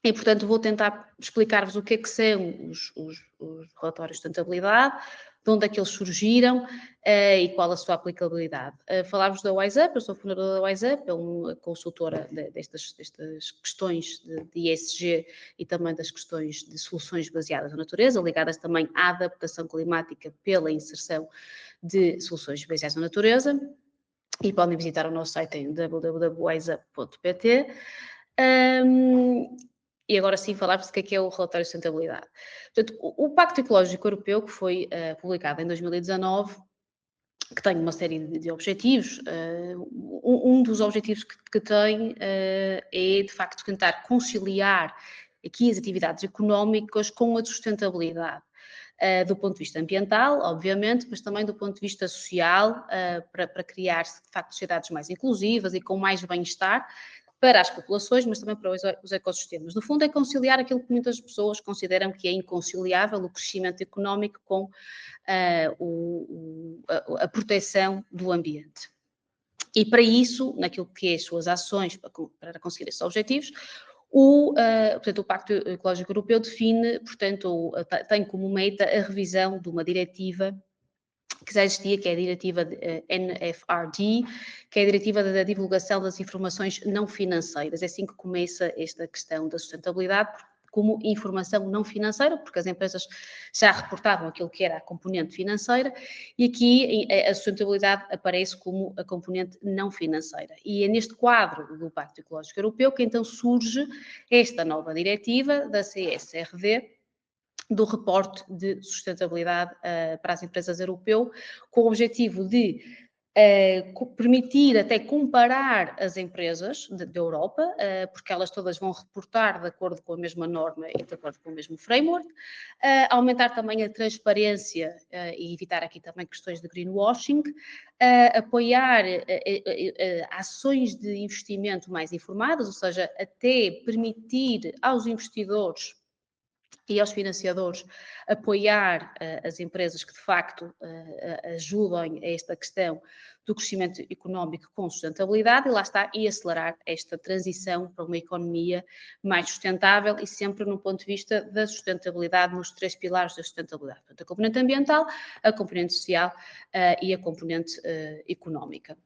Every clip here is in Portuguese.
E, portanto, vou tentar explicar-vos o que é que são os relatórios de sustentabilidade, de onde é que eles surgiram e qual a sua aplicabilidade. Falar-vos da WiseUp, eu sou fundadora da WiseUp, é uma consultora destas questões de ESG e também das questões de soluções baseadas na natureza, ligadas também à adaptação climática pela inserção de soluções baseadas na natureza. E podem visitar o nosso site em www.wiseup.pt. E agora sim falar-vos do que é o relatório de sustentabilidade. Portanto, o Pacto Ecológico Europeu, que foi publicado em 2019, que tem uma série de objetivos, um dos objetivos que tem é, de facto, tentar conciliar aqui as atividades económicas com a sustentabilidade. Do ponto de vista ambiental, obviamente, mas também do ponto de vista social, para criar, de facto, sociedades mais inclusivas e com mais bem-estar, para as populações, mas também para os ecossistemas. No fundo, é conciliar aquilo que muitas pessoas consideram que é inconciliável, o crescimento económico com a proteção do ambiente. E para isso, naquilo que é as suas ações para conseguir esses objetivos, portanto, o Pacto Ecológico Europeu define, portanto, tem como meta a revisão de uma diretiva que já existia, que é a diretiva NFRD, que é a diretiva da divulgação das informações não financeiras. É assim que começa esta questão da sustentabilidade, como informação não financeira, porque as empresas já reportavam aquilo que era a componente financeira, e aqui a sustentabilidade aparece como a componente não financeira. E é neste quadro do Pacto Ecológico Europeu que então surge esta nova diretiva da CSRD, do reporte de sustentabilidade para as empresas europeias, com o objetivo de permitir até comparar as empresas da Europa, porque elas todas vão reportar de acordo com a mesma norma e de acordo com o mesmo framework, aumentar também a transparência e evitar aqui também questões de greenwashing, apoiar ações de investimento mais informadas, ou seja, até permitir aos investidores e aos financiadores apoiar as empresas que de facto ajudem a esta questão do crescimento económico com sustentabilidade, e lá está, e acelerar esta transição para uma economia mais sustentável e sempre no ponto de vista da sustentabilidade, nos 3 pilares da sustentabilidade. Portanto, a componente ambiental, a componente social e a componente económica.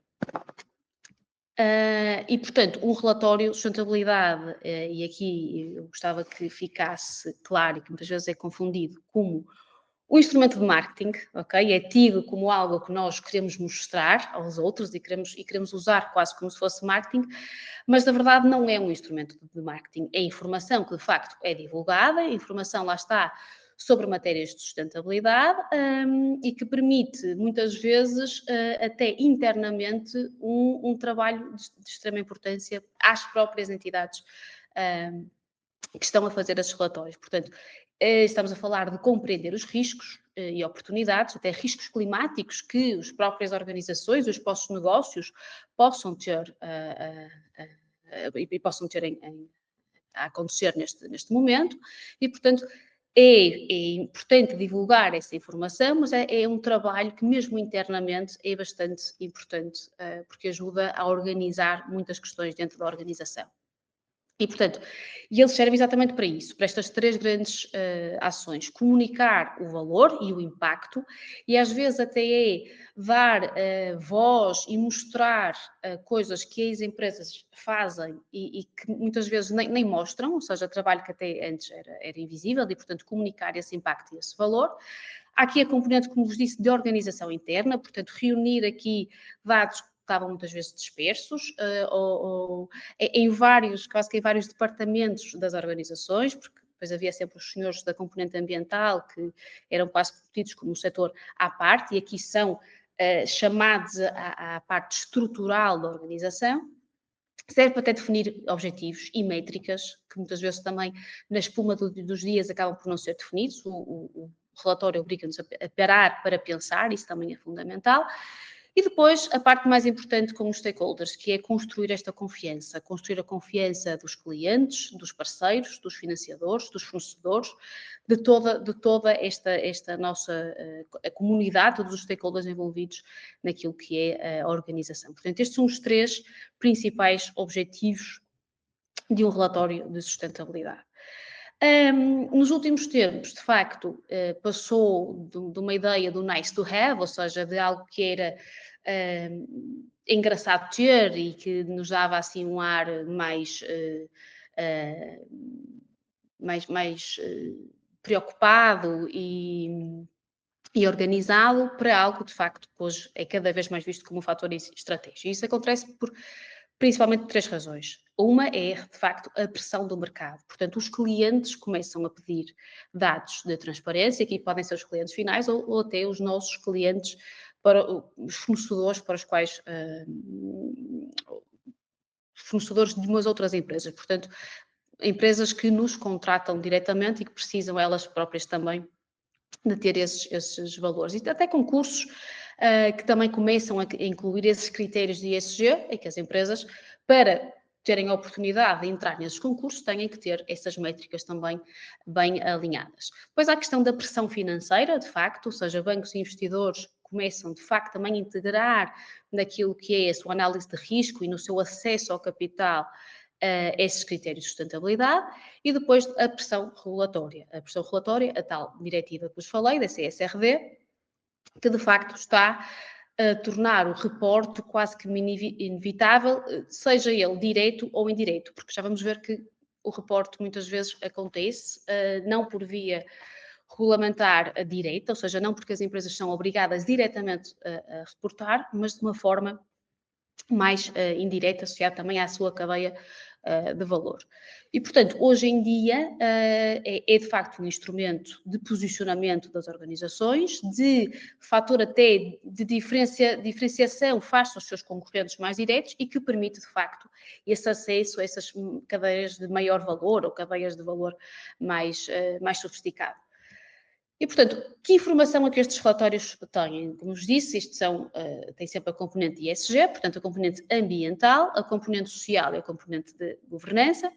E, portanto, um relatório de sustentabilidade, e aqui eu gostava que ficasse claro, e que muitas vezes é confundido como um instrumento de marketing, ok? É tido como algo que nós queremos mostrar aos outros e queremos usar quase como se fosse marketing, mas na verdade não é um instrumento de marketing, é informação que de facto é divulgada, a informação lá está sobre matérias de sustentabilidade e que permite, muitas vezes, até internamente, um trabalho de extrema importância às próprias entidades que estão a fazer esses relatórios. Portanto, estamos a falar de compreender os riscos e oportunidades, até riscos climáticos que as próprias organizações, os próprios negócios possam ter e possam ter a acontecer neste momento, e, portanto, é importante divulgar essa informação, mas é um trabalho que mesmo internamente é bastante importante, porque ajuda a organizar muitas questões dentro da organização. E, portanto, ele serve exatamente para isso, para estas 3 grandes ações: comunicar o valor e o impacto, e às vezes até é dar voz e mostrar coisas que as empresas fazem e que muitas vezes nem mostram, ou seja, trabalho que até antes era invisível, e, portanto, comunicar esse impacto e esse valor. Há aqui a componente, como vos disse, de organização interna, portanto, reunir aqui dados que estavam muitas vezes dispersos, ou quase que em vários departamentos das organizações, porque depois havia sempre os senhores da componente ambiental que eram quase tidos como um setor à parte, e aqui são chamados à parte estrutural da organização. Serve para até definir objetivos e métricas, que muitas vezes também na espuma dos dias acabam por não ser definidos. O relatório obriga-nos a parar para pensar, isso também é fundamental. E depois, a parte mais importante com os stakeholders, que é construir esta confiança, construir a confiança dos clientes, dos parceiros, dos financiadores, dos fornecedores, de toda esta nossa a comunidade, todos os stakeholders envolvidos naquilo que é a organização. Portanto, estes são os 3 principais objetivos de um relatório de sustentabilidade. Nos últimos tempos, de facto, passou de uma ideia do nice to have, ou seja, de algo que era engraçado ter e que nos dava assim um ar mais preocupado e organizado, para algo de facto que hoje é cada vez mais visto como um fator estratégico. Isso acontece principalmente por 3 razões. Uma é, de facto, a pressão do mercado. Portanto, os clientes começam a pedir dados de transparência, que podem ser os clientes finais ou até os nossos clientes, para os fornecedores para os quais fornecedores de umas outras empresas. Portanto, empresas que nos contratam diretamente e que precisam elas próprias também de ter esses valores. E até concursos que também começam a incluir esses critérios de ESG, em que as empresas, para terem a oportunidade de entrar nesses concursos, têm que ter essas métricas também bem alinhadas. Depois há a questão da pressão financeira, de facto, ou seja, bancos e investidores começam, de facto, também a integrar naquilo que é a sua análise de risco e no seu acesso ao capital esses critérios de sustentabilidade, e depois a pressão regulatória. A pressão regulatória, a tal diretiva que vos falei, da CSRD, que de facto está a tornar o reporte quase que inevitável, seja ele direto ou indireto, porque já vamos ver que o reporte muitas vezes acontece, não por via regulamentar direta, ou seja, não porque as empresas são obrigadas diretamente a reportar, mas de uma forma mais indireta, associada também à sua cadeia de valor. E, portanto, hoje em dia é de facto um instrumento de posicionamento das organizações, de fator até de diferenciação face aos seus concorrentes mais diretos e que permite, de facto, esse acesso a essas cadeias de maior valor ou cadeias de valor mais sofisticado. E, portanto, que informação é que estes relatórios têm? Como vos disse, estes têm sempre a componente ESG, portanto, a componente ambiental, a componente social e a componente de governança.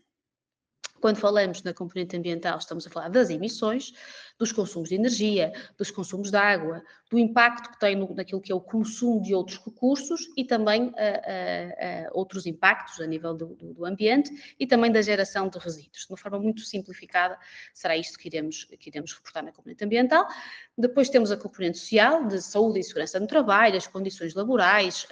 Quando falamos na componente ambiental, estamos a falar das emissões, dos consumos de energia, dos consumos de água, do impacto que tem naquilo que é o consumo de outros recursos e também outros impactos a nível do ambiente e também da geração de resíduos. De uma forma muito simplificada, será isto que iremos reportar na componente ambiental. Depois temos a componente social, de saúde e segurança no trabalho, as condições laborais,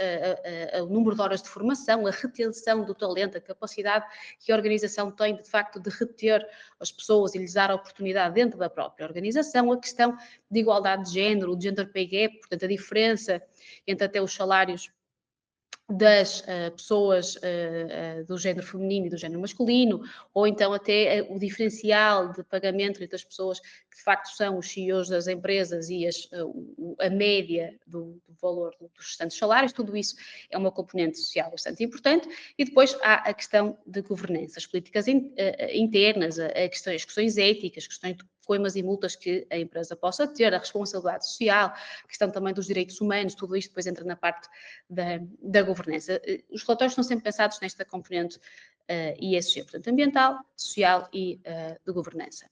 o número de horas de formação, a retenção do talento, a capacidade que a organização tem, de facto, de reter as pessoas e lhes dar a oportunidade dentro da própria organização, a questão de igualdade de género, o gender pay gap, portanto, a diferença entre até os salários das pessoas do género feminino e do género masculino, ou então até o diferencial de pagamento entre as pessoas que de facto são os CEOs das empresas e a média do valor dos restantes salários, tudo isso é uma componente social bastante importante. E depois há a questão de governança, as políticas internas, as questões éticas, questões de coimas e multas que a empresa possa ter, a responsabilidade social, a questão também dos direitos humanos, tudo isto depois entra na parte da governança. Os relatórios são sempre pensados nesta componente ESG, portanto, ambiental, social e de governança.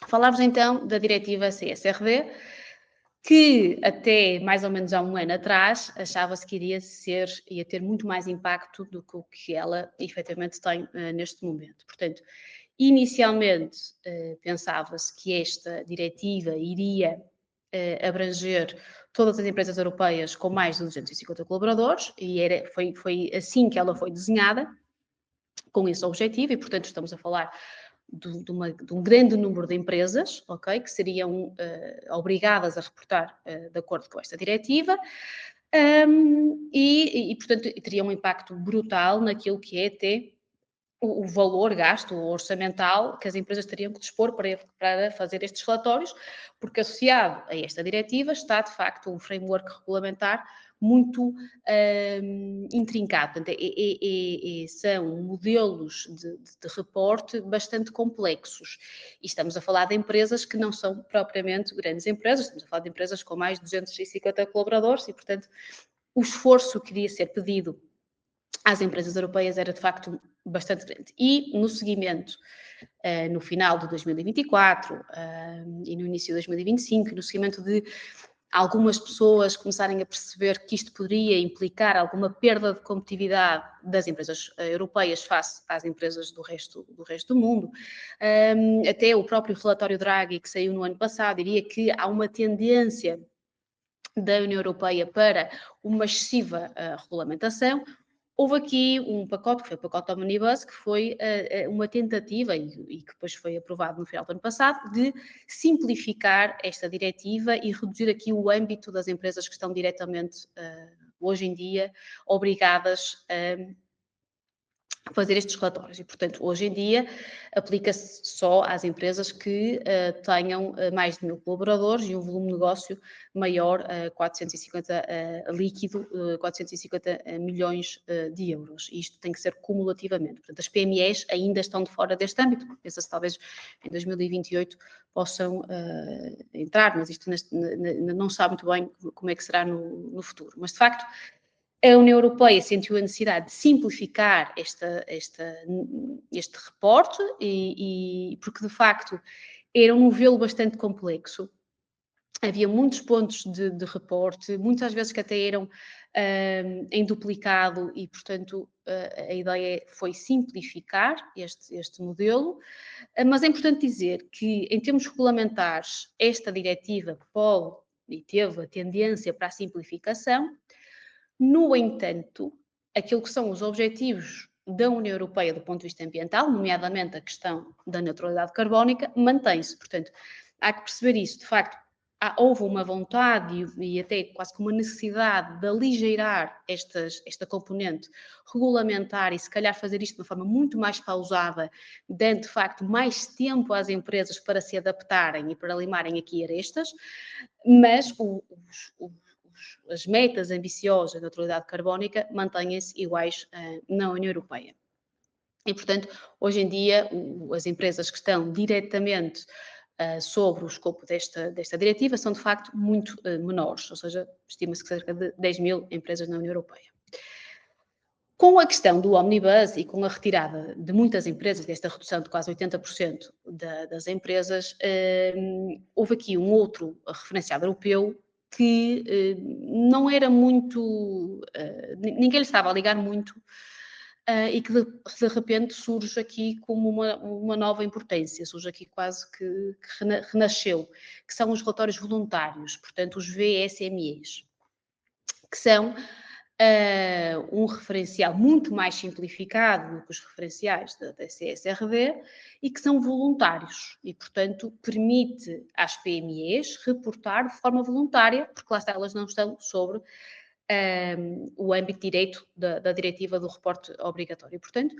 Falar-vos então da diretiva CSRD, que até mais ou menos há um ano atrás achava-se que ia ter muito mais impacto do que o que ela efetivamente tem neste momento. Portanto, inicialmente pensava-se que esta diretiva iria abranger todas as empresas europeias com mais de 250 colaboradores e foi assim que ela foi desenhada, com esse objetivo, e portanto estamos a falar de um grande número de empresas, ok, que seriam obrigadas a reportar de acordo com esta diretiva, e portanto teria um impacto brutal naquilo que é até o valor gasto, o orçamental que as empresas teriam que dispor para fazer estes relatórios, porque associado a esta diretiva está, de facto, um framework regulamentar muito intrincado. Portanto, são modelos de reporte bastante complexos. E estamos a falar de empresas que não são propriamente grandes empresas, estamos a falar de empresas com mais de 250 colaboradores e, portanto, o esforço que iria ser pedido às empresas europeias era, de facto, bastante grande. E no seguimento, no final de 2024 e no início de 2025, no seguimento de algumas pessoas começarem a perceber que isto poderia implicar alguma perda de competitividade das empresas europeias face às empresas do resto do mundo. Até o próprio relatório Draghi, que saiu no ano passado, diria que há uma tendência da União Europeia para uma excessiva regulamentação. Houve aqui um pacote, que foi o pacote Omnibus, que foi uma tentativa, e que depois foi aprovado no final do ano passado, de simplificar esta diretiva e reduzir aqui o âmbito das empresas que estão diretamente, hoje em dia, obrigadas a fazer estes relatórios. E, portanto, hoje em dia, aplica-se só às empresas que tenham mais de 1000 colaboradores e um volume de negócio maior a 450 líquido, 450 milhões de euros. E isto tem que ser cumulativamente. Portanto, as PMEs ainda estão de fora deste âmbito, porque pensa-se talvez em 2028 possam entrar, mas isto não sabe muito bem como é que será no futuro. Mas, de facto, a União Europeia sentiu a necessidade de simplificar este reporte, porque, de facto, era um novelo bastante complexo. Havia muitos pontos de reporte, muitas vezes que até eram em duplicado e, portanto, a ideia foi simplificar este modelo. Mas é importante dizer que, em termos regulamentares, esta diretiva pode e teve a tendência para a simplificação. No entanto, aquilo que são os objetivos da União Europeia do ponto de vista ambiental, nomeadamente a questão da neutralidade carbónica, mantém-se. Portanto, há que perceber isso. De facto, houve uma vontade e até quase que uma necessidade de aligeirar esta componente regulamentar e se calhar fazer isto de uma forma muito mais pausada, dando de facto mais tempo às empresas para se adaptarem e para limarem aqui arestas, mas as metas ambiciosas da neutralidade carbónica mantêm-se iguais na União Europeia. E, portanto, hoje em dia, as empresas que estão diretamente sobre o escopo desta diretiva são, de facto, muito menores, ou seja, estima-se que cerca de 10.000 empresas na União Europeia. Com a questão do Omnibus e com a retirada de muitas empresas, desta redução de quase 80% das empresas, houve aqui um outro referencial europeu que não era muito, ninguém lhe estava a ligar muito, e que de repente surge aqui como uma nova importância, surge aqui quase que renasceu, que são os relatórios voluntários, portanto os VSMEs, que são um referencial muito mais simplificado do que os referenciais da CSRD e que são voluntários e, portanto, permite às PMEs reportar de forma voluntária, porque lá está, elas não estão sobre o âmbito de direito da diretiva do reporte obrigatório. Portanto,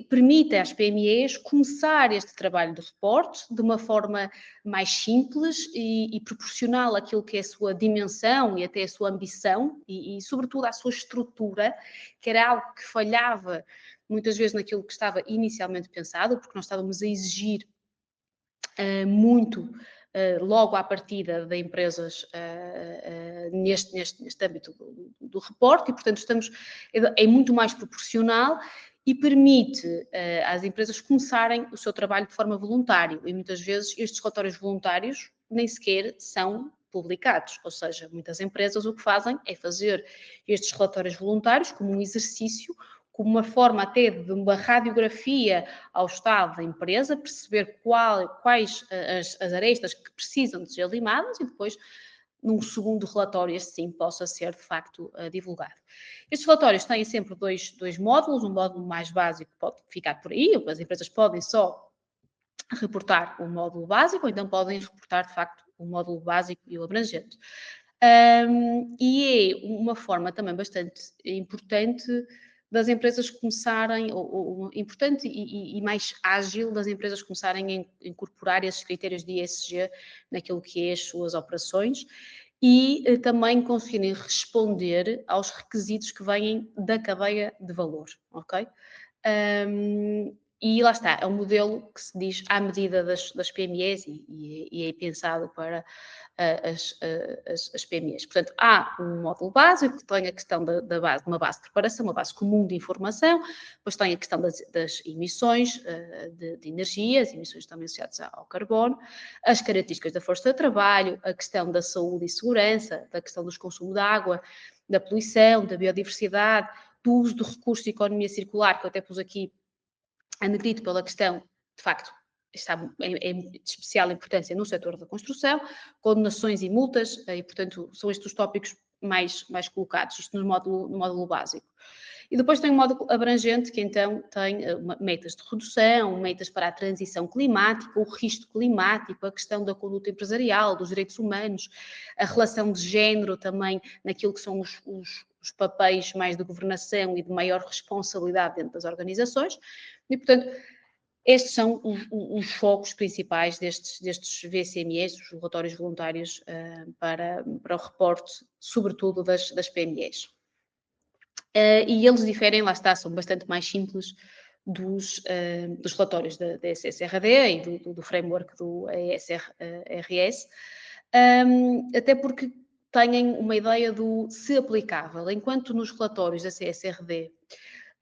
permite às PMEs começar este trabalho de reporte de uma forma mais simples e proporcional àquilo que é a sua dimensão e até a sua ambição e sobretudo, à sua estrutura, que era algo que falhava muitas vezes naquilo que estava inicialmente pensado, porque nós estávamos a exigir muito logo à partida de empresas neste âmbito do reporte e, portanto, é muito mais proporcional e permite às empresas começarem o seu trabalho de forma voluntária. E muitas vezes estes relatórios voluntários nem sequer são publicados, ou seja, muitas empresas o que fazem é fazer estes relatórios voluntários como um exercício, como uma forma até de uma radiografia ao estado da empresa, perceber quais as arestas que precisam de ser limadas e depois, num segundo relatório, este sim possa ser de facto divulgado. Estes relatórios têm sempre dois módulos, um módulo mais básico pode ficar por aí, as empresas podem só reportar o módulo básico, ou então podem reportar de facto o módulo básico e o abrangente. E é uma forma também bastante importante das empresas começarem, importante e mais ágil das empresas começarem a incorporar esses critérios de ESG naquilo que é as suas operações e também conseguirem responder aos requisitos que vêm da cadeia de valor, ok? E lá está, é um modelo que se diz à medida das PMEs e é pensado para as PMEs. Portanto, há um módulo básico que tem a questão da base, uma base de preparação, uma base comum de informação, depois tem a questão das emissões de energia, as emissões também associadas ao carbono, as características da força de trabalho, a questão da saúde e segurança, da questão dos consumos de água, da poluição, da biodiversidade, do uso de recursos de economia circular, que eu até pus aqui a negrito pela questão, de facto, está de especial importância no setor da construção, condenações e multas, e portanto são estes os tópicos mais colocados, isto no módulo básico. E depois tem um módulo abrangente que então tem metas de redução, metas para a transição climática, o risco climático, a questão da conduta empresarial, dos direitos humanos, a relação de género também naquilo que são os papéis mais de governação e de maior responsabilidade dentro das organizações. E, portanto, estes são os focos principais destes VCMEs, os relatórios voluntários, para o reporte, sobretudo das PMEs. E eles diferem, lá está, são bastante mais simples dos relatórios da SSRD e do framework do ESRS, até porque têm uma ideia do se aplicável, enquanto nos relatórios da CSRD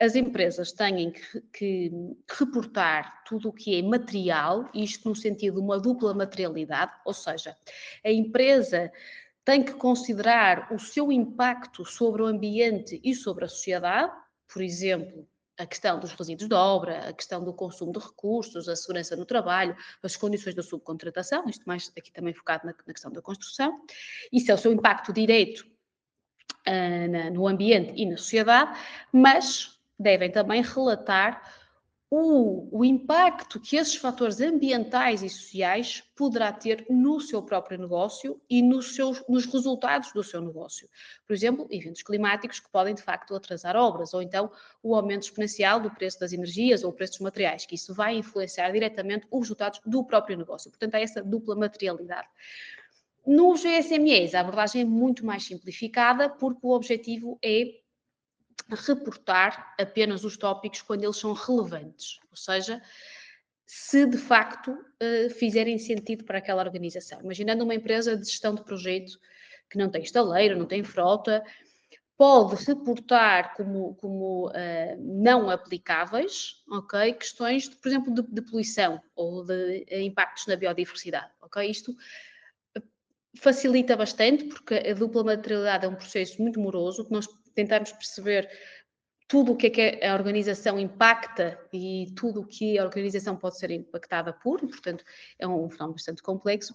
as empresas têm que reportar tudo o que é material, isto no sentido de uma dupla materialidade, ou seja, a empresa tem que considerar o seu impacto sobre o ambiente e sobre a sociedade, por exemplo, a questão dos resíduos de obra, a questão do consumo de recursos, a segurança no trabalho, as condições da subcontratação, isto mais aqui também focado na questão da construção, isso é o seu impacto direto no ambiente e na sociedade, mas devem também relatar o impacto que esses fatores ambientais e sociais poderá ter no seu próprio negócio e nos resultados do seu negócio. Por exemplo, eventos climáticos que podem, de facto, atrasar obras, ou então o aumento exponencial do preço das energias ou o preço dos materiais, que isso vai influenciar diretamente os resultados do próprio negócio. Portanto, há essa dupla materialidade. Nos GSMEs, a abordagem é muito mais simplificada, porque o objetivo é reportar apenas os tópicos quando eles são relevantes, ou seja, se de facto fizerem sentido para aquela organização. Imaginando uma empresa de gestão de projeto que não tem estaleiro, não tem frota, pode reportar como não aplicáveis, ok, questões, por exemplo, de poluição ou de impactos na biodiversidade, ok? Isto facilita bastante, porque a dupla materialidade é um processo muito moroso, que nós tentamos perceber tudo o que é que a organização impacta e tudo o que a organização pode ser impactada por, portanto, é um fenómeno bastante complexo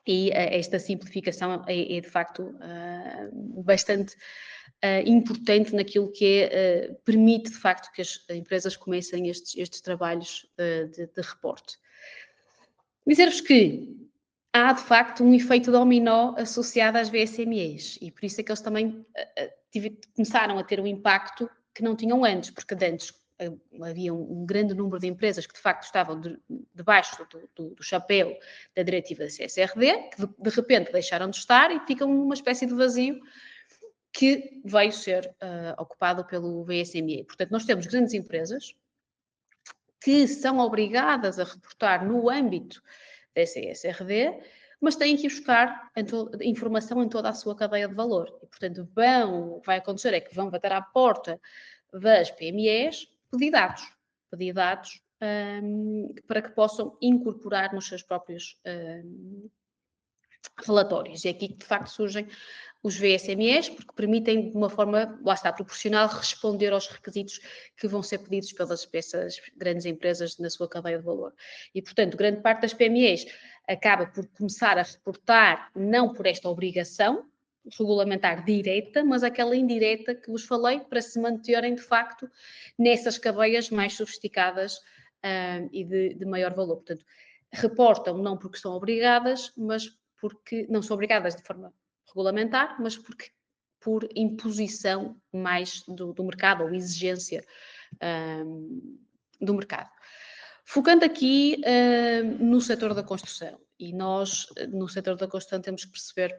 e esta simplificação é de facto bastante importante naquilo que permite, de facto, que as empresas comecem estes trabalhos de reporte. Dizer-vos que há, de facto, um efeito dominó associado às VSMEs e por isso é que eles também começaram a ter um impacto que não tinham antes, porque antes havia um grande número de empresas que, de facto, estavam debaixo do chapéu da diretiva da CSRD, que de repente deixaram de estar e ficam numa espécie de vazio que veio ser ocupado pelo VSME. Portanto, nós temos grandes empresas que são obrigadas a reportar no âmbito da CSRD, mas têm que ir buscar informação em toda a sua cadeia de valor. E, portanto, o que vai acontecer é que vão bater à porta das PMEs pedir dados para que possam incorporar nos seus próprios relatórios. E é aqui que, de facto, surgem os VSMEs, porque permitem, de uma forma, lá está, proporcional, responder aos requisitos que vão ser pedidos pelas grandes empresas na sua cadeia de valor. E, portanto, grande parte das PMEs acaba por começar a reportar, não por esta obrigação regulamentar direta, mas aquela indireta que vos falei, para se manterem, de facto, nessas cadeias mais sofisticadas e de maior valor. Portanto, reportam não porque são obrigadas, mas porque não são obrigadas de forma regulamentar, mas por imposição mais do mercado ou exigência do mercado. Focando aqui no setor da construção, e nós no setor da construção temos que perceber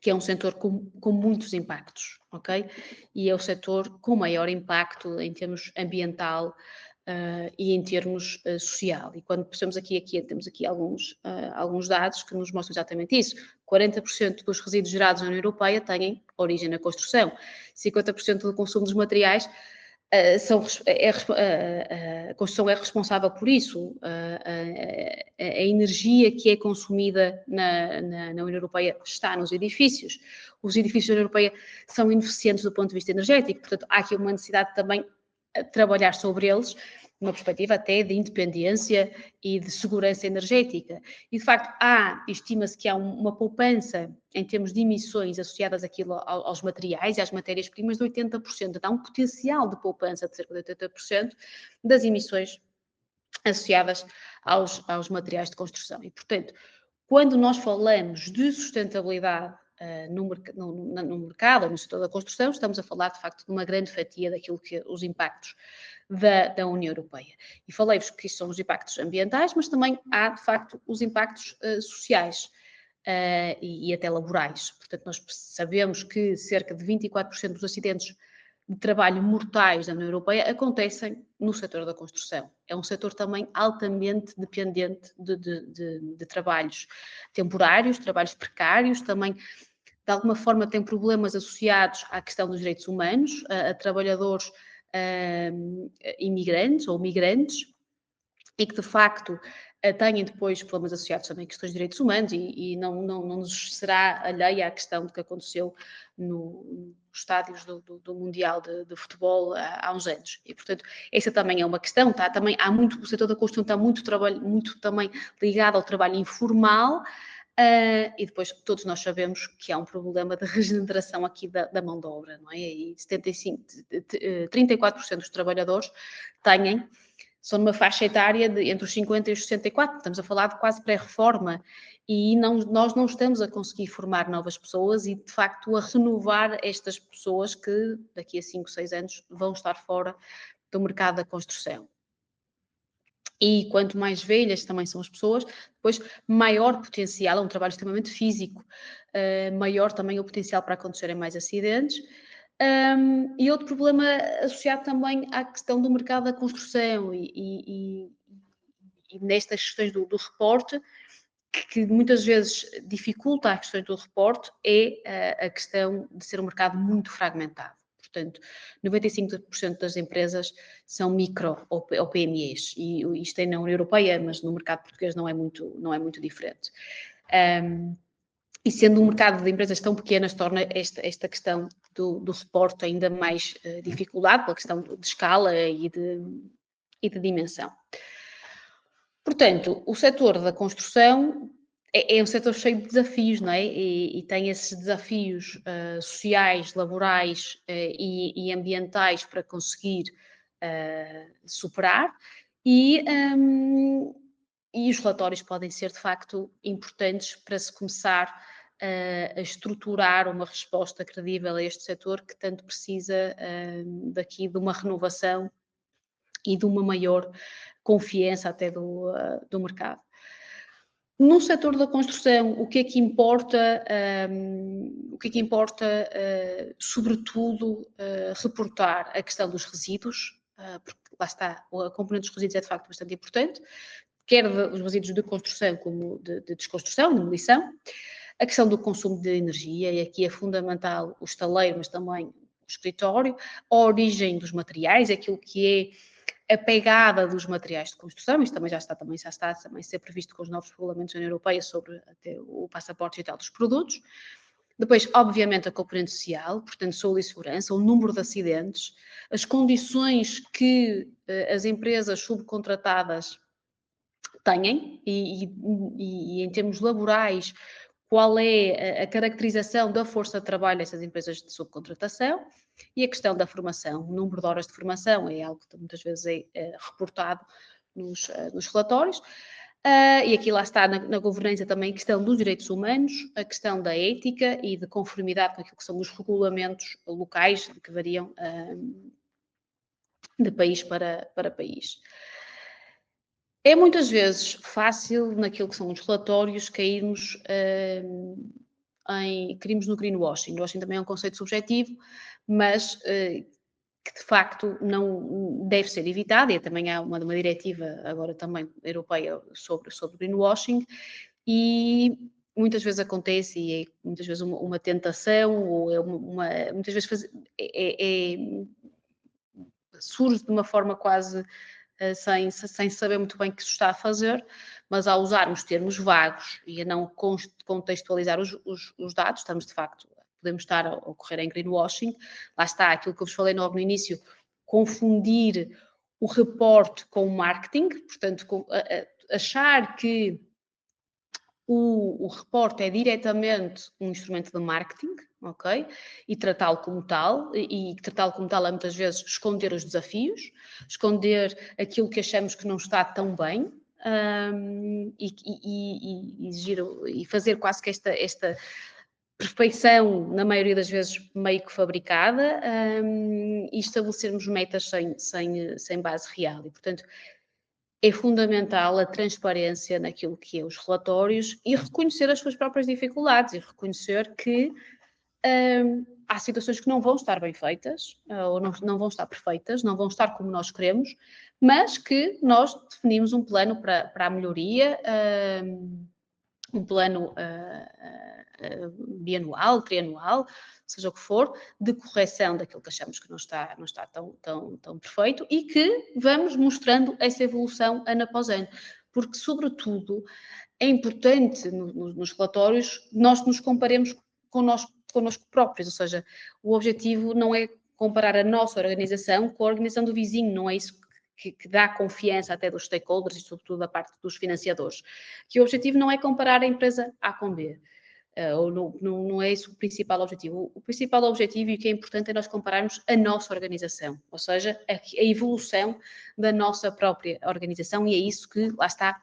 que é um setor com muitos impactos, ok? E é o setor com maior impacto em termos ambiental e em termos social. E quando pensamos aqui temos aqui alguns dados que nos mostram exatamente isso. 40% dos resíduos gerados na União Europeia têm origem na construção. 50% do consumo dos materiais a construção é responsável por isso. A energia que é consumida na União Europeia está nos edifícios. Os edifícios da União Europeia são ineficientes do ponto de vista energético, portanto, há aqui uma necessidade também de trabalhar sobre eles, uma perspectiva até de independência e de segurança energética. E, de facto, estima-se que há uma poupança em termos de emissões associadas aos materiais e às matérias-primas de 80%. Então, há um potencial de poupança de cerca de 80% das emissões associadas aos materiais de construção. E, portanto, quando nós falamos de sustentabilidade no mercado, no setor da construção, estamos a falar, de facto, de uma grande fatia daquilo que os impactos da União Europeia. E falei-vos que isto são os impactos ambientais, mas também há, de facto, os impactos sociais e até laborais. Portanto, nós sabemos que cerca de 24% dos acidentes de trabalho mortais da União Europeia acontecem no setor da construção. É um setor também altamente dependente de trabalhos temporários, trabalhos precários, também de alguma forma tem problemas associados à questão dos direitos humanos, a trabalhadores imigrantes ou migrantes, e que de facto têm depois problemas associados também a questões de direitos humanos e não nos será alheia à questão do que aconteceu nos estádios do Mundial de Futebol há uns anos. E, portanto, essa também é uma questão. Também o setor da construção está muito também ligado ao trabalho informal, e depois todos nós sabemos que há um problema de regeneração aqui da mão de obra, não é? E 34% dos trabalhadores são numa faixa etária entre os 50 e os 64, estamos a falar de quase pré-reforma, e nós não estamos a conseguir formar novas pessoas e, de facto, a renovar estas pessoas que daqui a 5, 6 anos vão estar fora do mercado da construção. E quanto mais velhas também são as pessoas, depois maior potencial, é um trabalho extremamente físico, maior também o potencial para acontecerem mais acidentes. E outro problema associado também à questão do mercado da construção e nestas questões do reporte, que muitas vezes dificulta as questões do reporte, é a questão de ser um mercado muito fragmentado. Portanto, 95% das empresas são micro ou PMEs, e isto é na União Europeia, mas no mercado português não é muito diferente. E sendo um mercado de empresas tão pequenas, torna esta questão do reporte ainda mais dificuldade, pela questão de escala e de dimensão. Portanto, o setor da construção é um setor cheio de desafios, não é? E tem esses desafios sociais, laborais e ambientais para conseguir superar, e os relatórios podem ser, de facto, importantes para se começar a estruturar uma resposta credível a este setor que tanto precisa daqui de uma renovação e de uma maior confiança até do mercado. No setor da construção, o que é que importa, sobretudo, reportar a questão dos resíduos, porque lá está, a componente dos resíduos é de facto bastante importante, quer os resíduos de construção como de desconstrução, de demolição, a questão do consumo de energia, e aqui é fundamental o estaleiro, mas também o escritório, a origem dos materiais, aquilo que é a pegada dos materiais de construção, isto também já está a ser previsto com os novos regulamentos da União Europeia sobre até o passaporte digital dos produtos. Depois, obviamente, a componente social, portanto, saúde e segurança, o número de acidentes, as condições que as empresas subcontratadas têm e em termos laborais, qual é a caracterização da força de trabalho dessas empresas de subcontratação, e a questão da formação. O número de horas de formação é algo que muitas vezes é reportado nos relatórios. E aqui lá está na governança também a questão dos direitos humanos, a questão da ética e de conformidade com aquilo que são os regulamentos locais, que variam de país para país. É muitas vezes fácil, naquilo que são os relatórios, cairmos no greenwashing. O greenwashing também é um conceito subjetivo, mas que de facto não deve ser evitada, e também há uma diretiva agora também europeia sobre greenwashing, e muitas vezes acontece, e é muitas vezes uma tentação, ou é muitas vezes surge de uma forma quase sem saber muito bem o que se está a fazer, mas ao usarmos termos vagos e a não contextualizar os dados, estamos de facto, podemos estar a ocorrer em greenwashing. Lá está aquilo que eu vos falei logo no início, confundir o reporte com o marketing, portanto, achar que o reporte é diretamente um instrumento de marketing, ok? E tratá-lo como tal, e tratá-lo como tal é muitas vezes esconder os desafios, esconder aquilo que achamos que não está tão bem, e exigir, e fazer quase que esta perfeição, na maioria das vezes meio que fabricada, e estabelecermos metas sem base real. E, portanto, é fundamental a transparência naquilo que é os relatórios e reconhecer as suas próprias dificuldades e reconhecer que há situações que não vão estar bem feitas, ou não vão estar perfeitas, não vão estar como nós queremos, mas que nós definimos um plano para a melhoria, um plano bianual, trianual, seja o que for, de correção daquilo que achamos que não está tão perfeito, e que vamos mostrando essa evolução ano após ano. Porque, sobretudo, é importante nos relatórios nós nos comparemos connosco próprios, ou seja, o objetivo não é comparar a nossa organização com a organização do vizinho, não é isso que dá confiança até dos stakeholders e, sobretudo, da parte dos financiadores. Que o objetivo não é comparar a empresa A com B. Ou não é esse o principal objetivo. O principal objetivo, e o que é importante, é nós compararmos a nossa organização, ou seja, a evolução da nossa própria organização, e é isso que, lá está,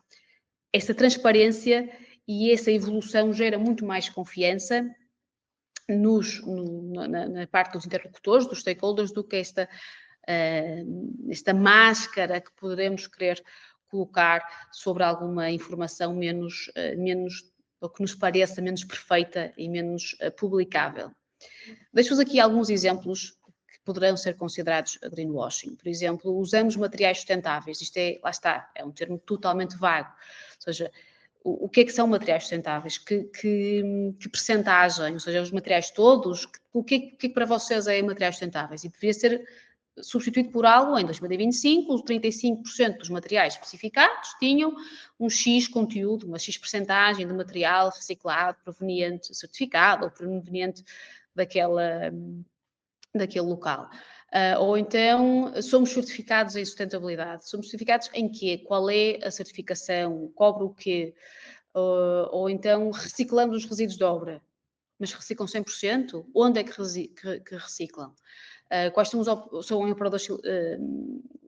essa transparência e essa evolução gera muito mais confiança na parte dos interlocutores, dos stakeholders, do que esta máscara que poderemos querer colocar sobre alguma informação menos ou que nos pareça menos perfeita e menos publicável. Deixo-vos aqui alguns exemplos que poderão ser considerados greenwashing. Por exemplo, usamos materiais sustentáveis. Isto lá está, é um termo totalmente vago. Ou seja, o que é que são materiais sustentáveis? Que percentagem? Ou seja, os materiais todos? O que é que para vocês é materiais sustentáveis? E deveria ser substituído por algo em 2025, os 35% dos materiais especificados tinham um X conteúdo, uma X percentagem de material reciclado, proveniente, certificado ou proveniente daquele local. Ou então, somos certificados em sustentabilidade. Somos certificados em quê? Qual é a certificação? Cobre o quê? Ou então, reciclamos os resíduos de obra. Mas reciclam 100%? Onde é que reciclam? Quais são os operadores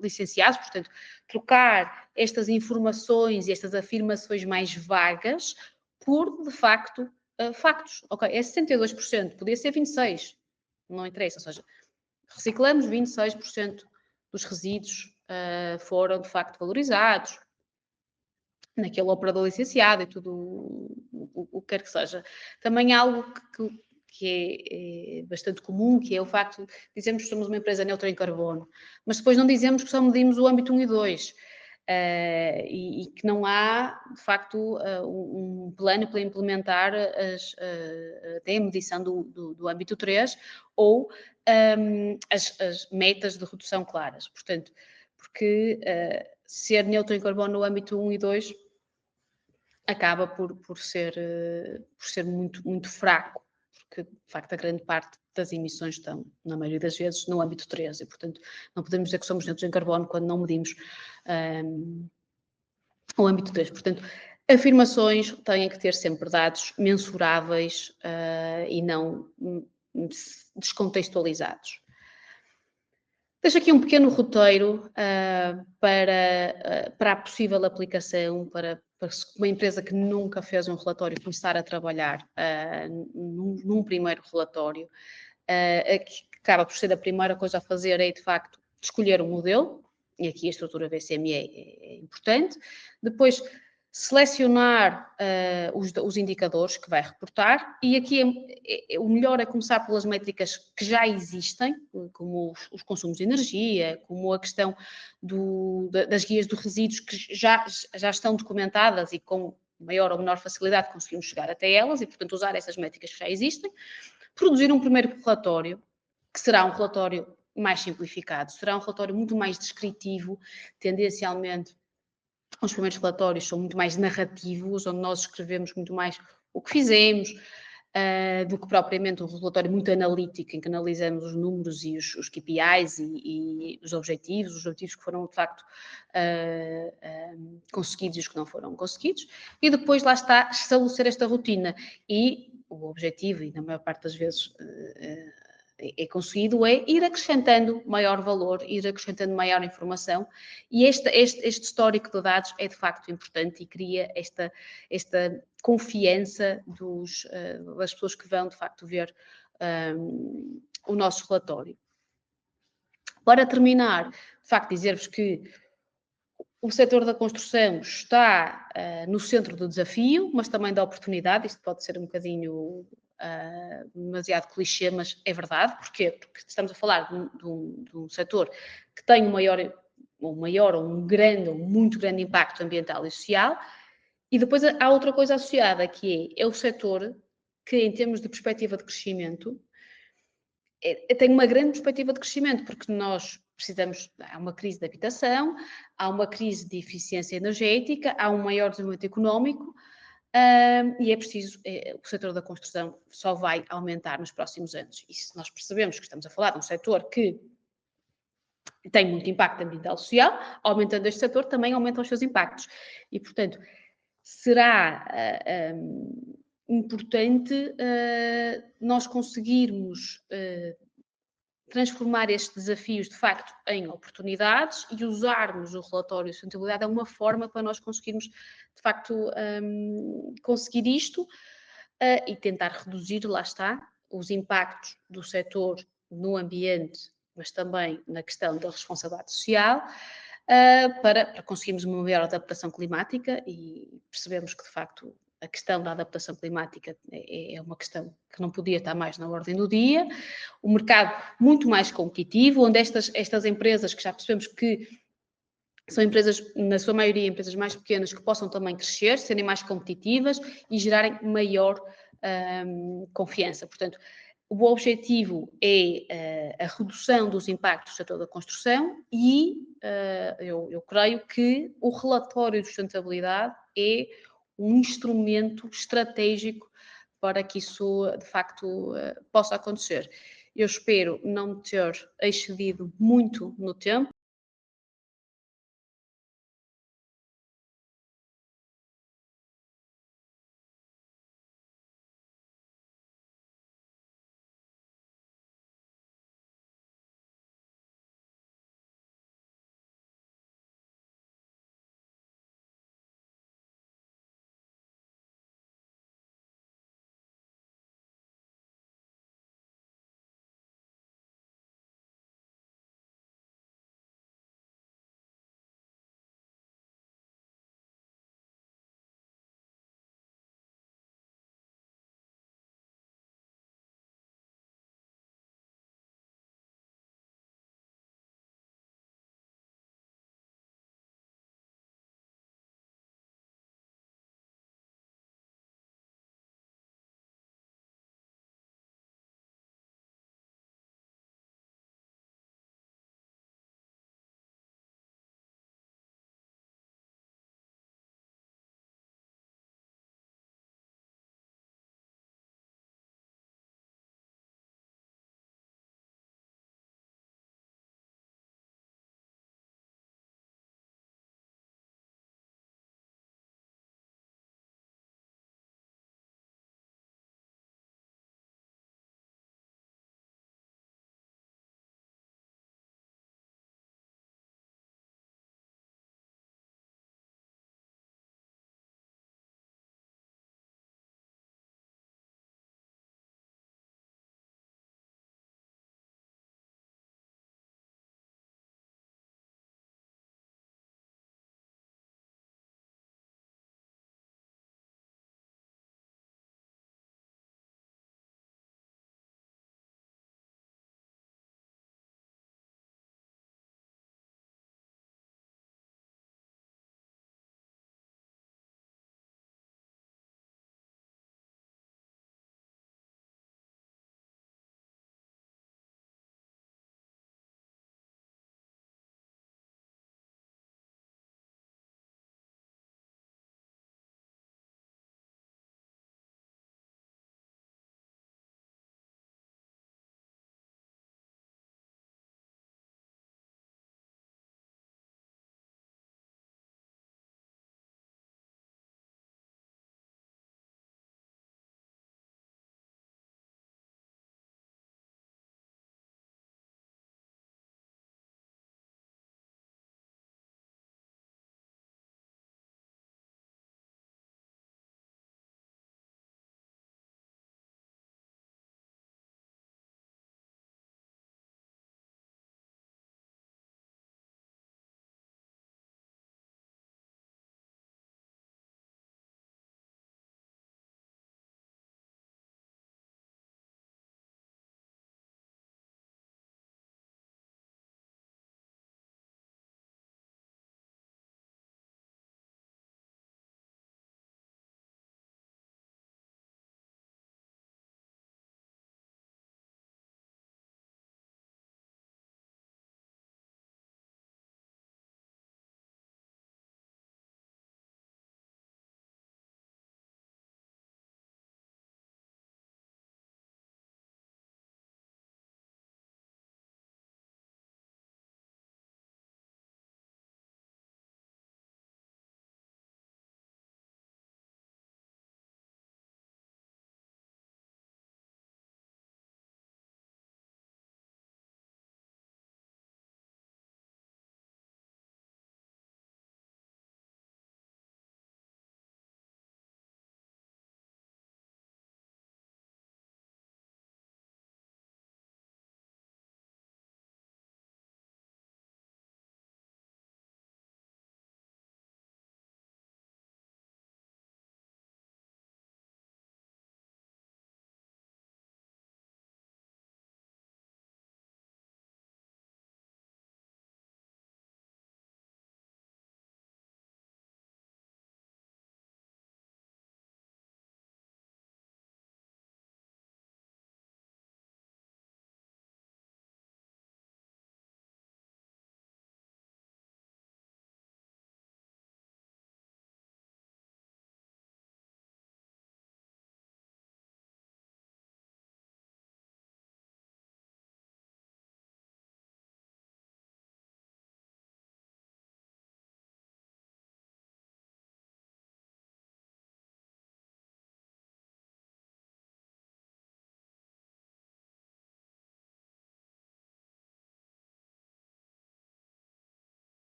licenciados? Portanto, trocar estas informações e estas afirmações mais vagas por, de facto, factos. Ok, é 62%, podia ser 26%, não interessa. Ou seja, reciclamos 26% dos resíduos foram, de facto, valorizados naquele operador licenciado e tudo o que quer que seja. Também há algo que é bastante comum, que é o facto de dizermos que somos uma empresa neutra em carbono, mas depois não dizemos que só medimos o âmbito 1 e 2, e que não há, de facto, um plano para implementar até a medição do âmbito 3 ou as metas de redução claras. Portanto, porque ser neutro em carbono no âmbito 1 e 2 acaba por ser muito, muito fraco, porque, de facto, a grande parte das emissões estão, na maioria das vezes, no âmbito 3, e, portanto, não podemos dizer que somos neutros em carbono quando não medimos o âmbito 3. Portanto, afirmações têm que ter sempre dados mensuráveis e não descontextualizados. Deixo aqui um pequeno roteiro para a possível aplicação, para uma empresa que nunca fez um relatório começar a trabalhar num primeiro relatório, que acaba por ser a primeira coisa a fazer é, de facto, escolher um modelo, e aqui a estrutura VCME é importante. Depois, selecionar os indicadores que vai reportar, e aqui o melhor é começar pelas métricas que já existem, como os consumos de energia, como a questão das guias de resíduos que já estão documentadas e com maior ou menor facilidade conseguimos chegar até elas e, portanto, usar essas métricas que já existem. Produzir um primeiro relatório, que será um relatório mais simplificado, será um relatório muito mais descritivo, tendencialmente. Os primeiros relatórios são muito mais narrativos, onde nós escrevemos muito mais o que fizemos, do que propriamente um relatório muito analítico, em que analisamos os números e os KPIs e os objetivos que foram, de facto, conseguidos e os que não foram conseguidos. E depois, lá está, estabelecer esta rotina. E o objetivo, e na maior parte das vezes é conseguido, é ir acrescentando maior valor, ir acrescentando maior informação, e este histórico de dados é de facto importante e cria esta confiança das pessoas que vão de facto ver o nosso relatório. Para terminar, de facto, dizer-vos que o setor da construção está no centro do desafio, mas também da oportunidade. Isto pode ser um bocadinho demasiado clichê, mas é verdade. Porquê? Porque estamos a falar de um setor que tem um muito grande impacto ambiental e social. E depois há outra coisa associada, que é o setor que, em termos de perspectiva de crescimento, tem uma grande perspectiva de crescimento, porque nós precisamos, há uma crise de habitação, há uma crise de eficiência energética, há um maior desenvolvimento económico, e é preciso, o setor da construção só vai aumentar nos próximos anos. E se nós percebemos que estamos a falar de um setor que tem muito impacto ambiental e social, aumentando este setor, também aumentam os seus impactos. E, portanto, será importante nós conseguirmos transformar estes desafios, de facto, em oportunidades e usarmos o relatório de sustentabilidade é uma forma para nós conseguirmos, de facto, conseguir isto e tentar reduzir, lá está, os impactos do setor no ambiente, mas também na questão da responsabilidade social, para conseguirmos uma maior adaptação climática, e percebemos que, de facto, a questão da adaptação climática é uma questão que não podia estar mais na ordem do dia. O mercado muito mais competitivo, onde estas empresas, que já percebemos que são empresas, na sua maioria, empresas mais pequenas, que possam também crescer, serem mais competitivas e gerarem maior confiança. Portanto, o objetivo é a redução dos impactos do setor da construção e eu creio que o relatório de sustentabilidade é um instrumento estratégico para que isso, de facto, possa acontecer. Eu espero não me ter excedido muito no tempo.